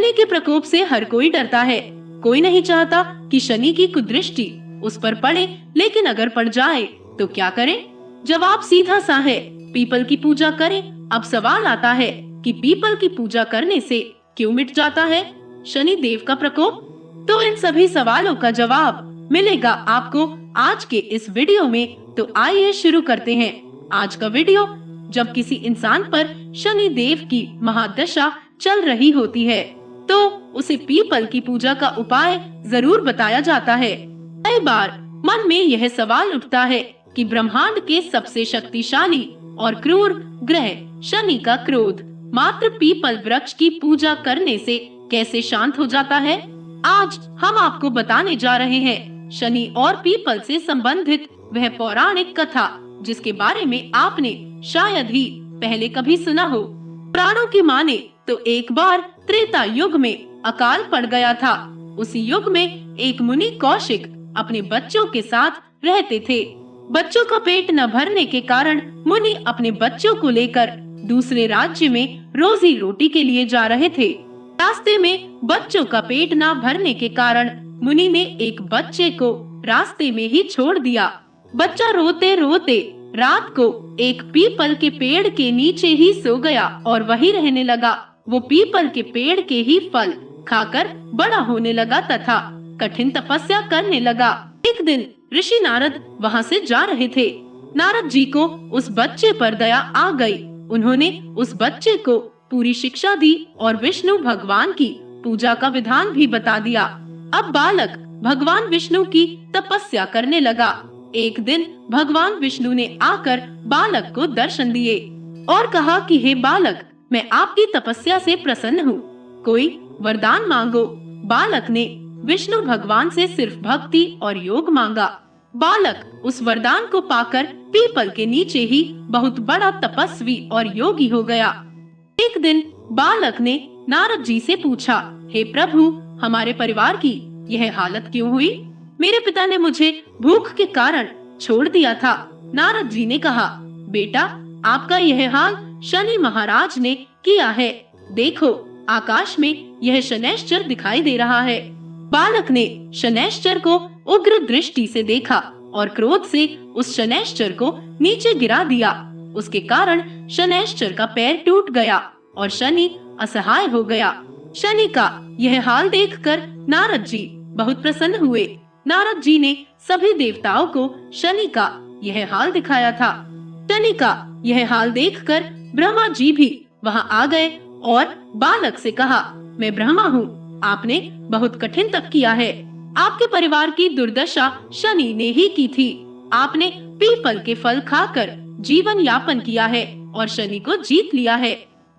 शनि के प्रकोप से हर कोई डरता है। कोई नहीं चाहता कि शनि की कुदृष्टि उस पर पड़े, लेकिन अगर पड़ जाए तो क्या करें? जवाब सीधा सा है, पीपल की पूजा करें। अब सवाल आता है कि पीपल की पूजा करने से क्यों मिट जाता है शनि देव का प्रकोप? तो इन सभी सवालों का जवाब मिलेगा आपको आज के इस वीडियो में। तो आइए शुरू करते हैं आज का वीडियो। जब किसी इंसान पर शनि देव की महादशा चल रही होती है तो उसे पीपल की पूजा का उपाय जरूर बताया जाता है। कई बार मन में यह सवाल उठता है कि ब्रह्मांड के सबसे शक्तिशाली और क्रूर ग्रह शनि का क्रोध मात्र पीपल वृक्ष की पूजा करने से कैसे शांत हो जाता है। आज हम आपको बताने जा रहे हैं शनि और पीपल से संबंधित वह पौराणिक कथा जिसके बारे में आपने शायद ही पहले कभी सुना हो। पुराणों की माने तो एक बार त्रेता युग में अकाल पड़ गया था। उसी युग में एक मुनि कौशिक अपने बच्चों के साथ रहते थे। बच्चों का पेट न भरने के कारण मुनि अपने बच्चों को लेकर दूसरे राज्य में रोजी रोटी के लिए जा रहे थे। रास्ते में बच्चों का पेट न भरने के कारण मुनि ने एक बच्चे को रास्ते में ही छोड़ दिया। बच्चा रोते रोते रात को एक पीपल के पेड़ के नीचे ही सो गया और वहीं रहने लगा। वो पीपल के पेड़ के ही फल खाकर बड़ा होने लगा तथा कठिन तपस्या करने लगा। एक दिन ऋषि नारद वहां से जा रहे थे। नारद जी को उस बच्चे पर दया आ गई। उन्होंने उस बच्चे को पूरी शिक्षा दी और विष्णु भगवान की पूजा का विधान भी बता दिया। अब बालक भगवान विष्णु की तपस्या करने लगा। एक दिन भगवान विष्णु ने आकर बालक को दर्शन दिए और कहा कि हे बालक, मैं आपकी तपस्या से प्रसन्न हूँ, कोई वरदान मांगो। बालक ने विष्णु भगवान से सिर्फ भक्ति और योग मांगा। बालक उस वरदान को पाकर पीपल के नीचे ही बहुत बड़ा तपस्वी और योगी हो गया। एक दिन बालक ने नारद जी से पूछा, हे प्रभु, हमारे परिवार की यह हालत क्यों हुई? मेरे पिता ने मुझे भूख के कारण छोड़ दिया था। नारद जी ने कहा, बेटा, आपका यह हाल शनि महाराज ने किया है। देखो, आकाश में यह शनैश्चर दिखाई दे रहा है। बालक ने शनैश्चर को उग्र दृष्टि से देखा और क्रोध से उस शनैश्चर को नीचे गिरा दिया। उसके कारण शनैश्चर का पैर टूट गया और शनि असहाय हो गया। शनि का यह हाल देखकर नारद जी बहुत प्रसन्न हुए। नारद जी ने सभी देवताओं को शनि का यह हाल दिखाया था। शनि का यह हाल देखकर ब्रह्मा जी भी वहां आ गए और बालक से कहा, मैं ब्रह्मा हूँ, आपने बहुत कठिन तप किया है। आपके परिवार की दुर्दशा शनि ने ही की थी। आपने पीपल के फल खाकर जीवन यापन किया है और शनि को जीत लिया है।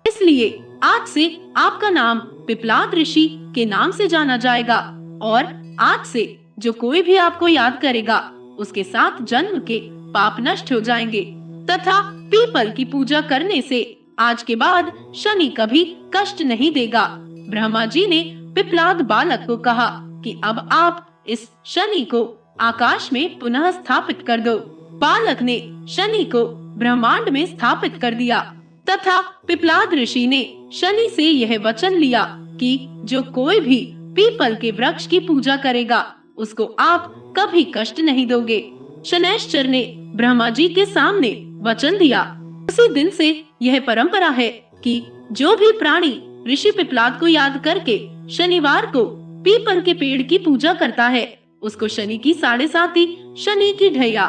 इसलिए आज से आपका नाम पिपलाद ऋषि के नाम से जाना जाएगा और आज से जो कोई भी आपको याद करेगा उसके 7 जन्म के पाप नष्ट हो जाएंगे तथा पीपल की पूजा करने से आज के बाद शनि कभी कष्ट नहीं देगा। ब्रह्मा जी ने पिपलाद बालक को कहा कि अब आप इस शनि को आकाश में पुनः स्थापित कर दो। बालक ने शनि को ब्रह्मांड में स्थापित कर दिया तथा पिपलाद ऋषि ने शनि से यह वचन लिया कि जो कोई भी पीपल के वृक्ष की पूजा करेगा उसको आप कभी कष्ट नहीं दोगे। शनैश्चर ने ब्रह्मा जी के सामने वचन दिया। उसी दिन से यह परंपरा है कि जो भी प्राणी ऋषि पिपलाद को याद करके शनिवार को पीपल के पेड़ की पूजा करता है उसको शनि की 7.5 शनि की ढैया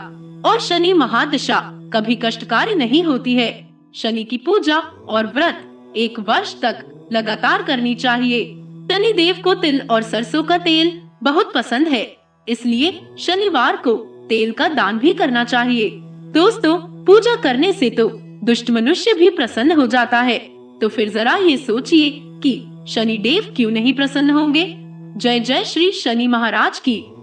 और शनि महादशा कभी कष्टकारी नहीं होती है। शनि की पूजा और व्रत 1 वर्ष तक लगातार करनी चाहिए। शनि देव को तिल और सरसों का तेल बहुत पसंद है, इसलिए शनिवार को तेल का दान भी करना चाहिए। दोस्तों, पूजा करने से तो दुष्ट मनुष्य भी प्रसन्न हो जाता है, तो फिर जरा ये सोचिए कि शनि देव क्यों नहीं प्रसन्न होंगे। जय जय श्री शनि महाराज की।